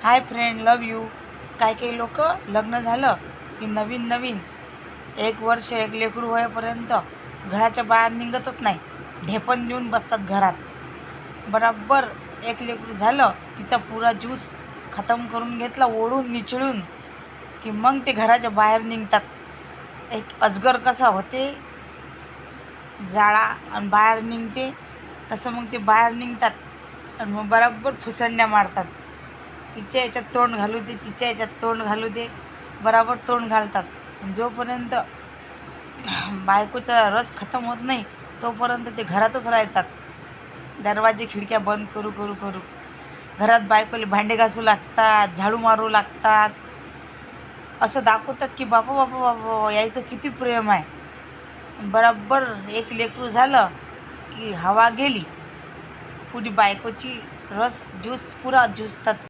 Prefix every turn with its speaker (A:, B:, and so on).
A: Hi friend, love you. काही काही लोक लग्न झालं की नवीन नवीन 1 वर्ष 1 लेकरू होईपर्यंत घराच्या बाहेर निघतच नाही. ढेपण देऊन बसतात घरात. बराबर 1 लेकरू झालं, तिचा पुरा ज्यूस खतम करून घेतला ओढून निचळून, की मग ते घराच्या बाहेर निघतात. एक अजगर कसा होते जाळा आणि बाहेर निघते, तसं मग ते बाहेर निघतात आणि मग बराबर फुसंड्या मारतात. तिच्या याच्यात तोंड घालू दे, तिच्या याच्यात तोंड घालू दे, बराबर तोंड घालतात. जोपर्यंत बायकोचा रस खतम होत नाही तोपर्यंत ते घरातच राहतात. दरवाजे खिडक्या बंद करू करू करू घरात बायकोले भांडे घासू लागतात, झाडू मारू लागतात. असं दाखवतात की बापा बापा बापा यायचं किती प्रेम आहे. बराबर 1 लेकरू झालं की हवा गेली, पुरी बायकोची रस ज्यूस पुरा ज्यूसतात.